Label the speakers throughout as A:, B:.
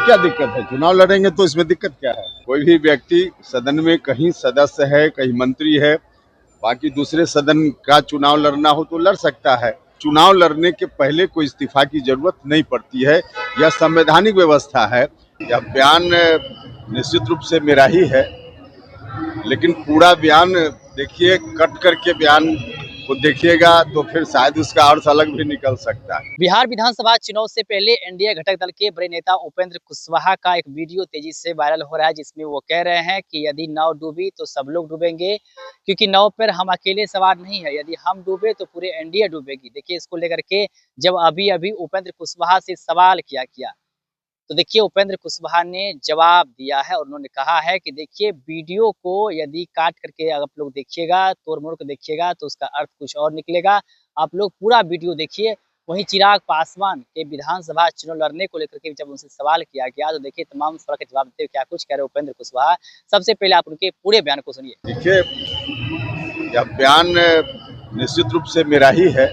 A: क्या दिक्कत है? चुनाव लड़ेंगे तो इसमें दिक्कत क्या है? कोई भी व्यक्ति सदन में कहीं सदस्य है, कहीं मंत्री है, बाकी दूसरे सदन का चुनाव लड़ना हो तो लड़ सकता है। चुनाव लड़ने के पहले कोई इस्तीफा की जरूरत नहीं पड़ती है। यह संवैधानिक व्यवस्था है। यह बयान निश्चित रूप से मेरा ही है, लेकिन पूरा बयान देखिए, कट करके बयान को देखिएगा तो फिर शायद उसका अर्थ अलग भी निकल सकता है।
B: बिहार विधानसभा चुनाव से पहले एनडीए घटक दल के बड़े नेता उपेंद्र कुशवाहा का एक वीडियो तेजी से वायरल हो रहा है, जिसमें वो कह रहे हैं कि यदि नाव डूबी तो सब लोग डूबेंगे, क्योंकि नाव पर हम अकेले सवार नहीं है। यदि हम डूबे तो पूरे एनडीए डूबेगी। देखिए, इसको लेकर के जब अभी अभी उपेंद्र कुशवाहा से सवाल किया तो देखिए उपेंद्र कुशवाहा ने जवाब दिया है और उन्होंने कहा है कि देखिए, वीडियो को यदि काट करके आप लोग देखिएगा, तोड़ मोड़ के देखिएगा तो उसका अर्थ कुछ और निकलेगा। आप लोग पूरा वीडियो देखिए। वहीं चिराग पासवान के विधानसभा चुनाव लड़ने को लेकर के जब उनसे सवाल किया गया तो देखिए तमाम सवाल के जवाब देते हुए क्या कुछ कह रहे उपेंद्र कुशवाहा। सबसे पहले आप उनके पूरे बयान को सुनिए।
A: देखिए, यह बयान निश्चित रूप से मेरा ही है,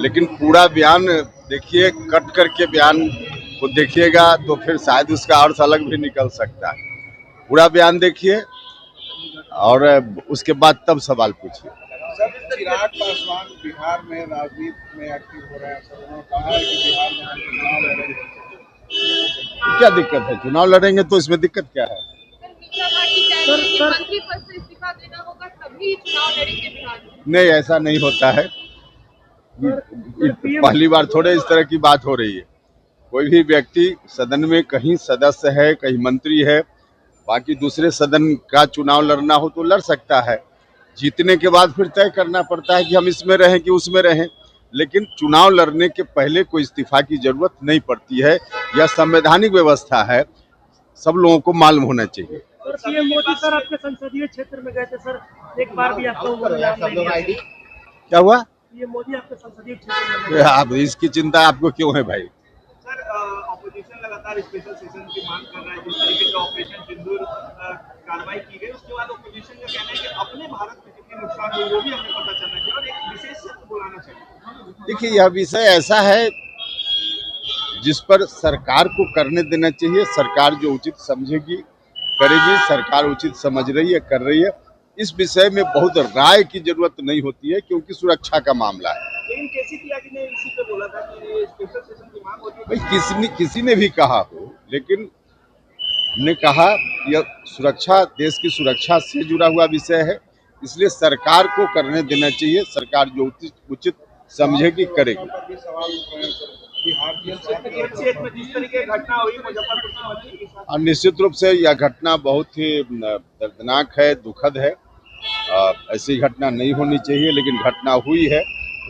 A: लेकिन पूरा बयान देखिए, कट करके बयान को देखिएगा तो फिर शायद उसका अर्थ अलग भी निकल सकता है। पूरा बयान देखिए और उसके बाद तब सवाल पूछिए।
C: सर, चिराग पासवान बिहार में राजनीति में एक्टिव हो रहे हैं। सर, उन्होंने कहा है कि बिहार में हम चुनाव लड़ेंगे।
A: क्या दिक्कत है? चुनाव लड़ेंगे तो इसमें दिक्कत क्या है?
D: मंत्री पद से इस्तीफा देना होगा तभी चुनाव लड़ेंगे बिहार में।
A: नहीं, ऐसा नहीं होता है। पहली बार थोड़े इस तरह की बात हो रही है। कोई भी व्यक्ति सदन में कहीं सदस्य है, कहीं मंत्री है, बाकी दूसरे सदन का चुनाव लड़ना हो तो लड़ सकता है। जीतने के बाद फिर तय करना पड़ता है कि हम इसमें रहें कि उसमें रहें, लेकिन चुनाव लड़ने के पहले कोई इस्तीफा की जरूरत नहीं पड़ती है। यह संवैधानिक व्यवस्था है, सब लोगों को मालूम होना चाहिए।
E: और पीएम मोदी सर आपके संसदीय क्षेत्र में गए थे सर, एक बार भी आपको
A: क्या हुआ?
E: पीएम मोदी आपके संसदीय क्षेत्र में
A: आप इसकी चिंता आपको क्यों है भाई?
C: सर, ऑपोजिशन लगातार स्पेशल सेशन की मांग कर रहा है। जिस तरीके से ऑपरेशन सिंदूर कार्रवाई की गई, उसके बाद ऑपोजिशन का कहना है कि अपने भारत में कितने नुकसान हुए वो भी हमें पता चलना चाहिए और एक विशेषज्ञ बुलाना चाहिए।
A: देखिए, यह विषय ऐसा है जिस पर सरकार को करने देना चाहिए। सरकार जो उचित समझेगी करेगी। सरकार उचित समझ रही है, कर रही है। इस विषय में बहुत राय की जरूरत नहीं होती है, क्योंकि सुरक्षा का मामला है।
C: लेकिन केसी त्यागी ने इसी पे बोला था कि ये स्पेशल सेशन की मांग होती है।
A: भाई, किसी ने भी कहा हो, लेकिन हमने कहा यह सुरक्षा, देश की सुरक्षा से जुड़ा हुआ विषय है, इसलिए सरकार को करने देना चाहिए। सरकार जो उचित समझेगी करेगी।
C: जिस तरीके की घटना हुई मुजफ्फरपुर में मंत्री के साथ,
A: और निश्चित रूप से यह घटना बहुत ही दर्दनाक है, दुखद है। ऐसी घटना नहीं होनी चाहिए, लेकिन घटना हुई है।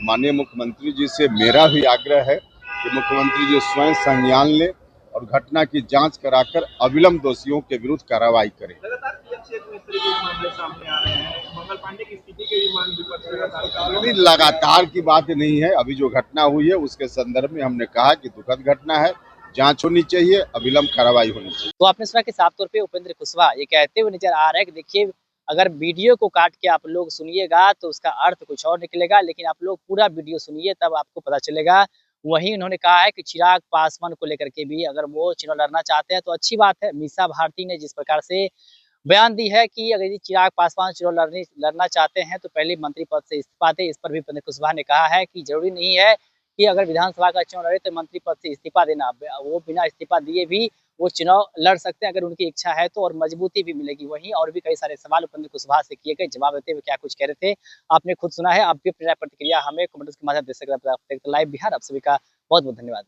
A: माननीय मुख्यमंत्री जी से मेरा भी आग्रह है कि मुख्यमंत्री जी स्वयं संज्ञान लें और घटना की जांच कराकर अविलंब दोषियों के विरुद्ध कार्रवाई करें।
C: लगातार पीएम में इस तरीके के मामले सामने आ रहे हैं। मंगल पांडे की स्थिति के भी मांग विपक्ष लगातार
A: लगातार की बात नहीं है। अभी जो घटना हुई है उसके संदर्भ में हमने कहा कि दुखद घटना है, जांच होनी चाहिए, अविलंब कार्रवाई होनी चाहिए।
B: तो आपने सुना कि साफ तौर पे उपेंद्र कुशवाहा ये कहते हुए नजर आ रहा है कि देखिए, अगर वीडियो को काट के आप लोग सुनिएगा तो उसका अर्थ कुछ और निकलेगा, लेकिन आप लोग पूरा वीडियो सुनिए तब आपको पता चलेगा। वहीं उन्होंने कहा है कि चिराग पासवान को लेकर के भी अगर वो चुनाव लड़ना चाहते हैं तो अच्छी बात है। मीसा भारती ने जिस प्रकार से बयान दी है कि अगर चिराग पासवान चुनाव लड़ना चाहते हैं तो पहले मंत्री पद से इस्तीफा दे। इस पर भी उपेंद्र कुशवाहा ने कहा है कि जरूरी नहीं है कि अगर विधानसभा का चुनाव लड़े तो मंत्री पद से इस्तीफा देना, वो बिना इस्तीफा दिए भी वो चुनाव लड़ सकते हैं अगर उनकी इच्छा है तो, और मजबूती भी मिलेगी। वहीं और भी कई सारे सवाल उपेंद्र कुशवाहा से किए गए, जवाब देते हुए क्या कुछ कह रहे थे आपने खुद सुना है। आप भी अपनी प्रतिक्रिया हमें कमेंट्स के माध्यम दे सकते हैं। लाइव बिहार आप सभी का बहुत बहुत धन्यवाद।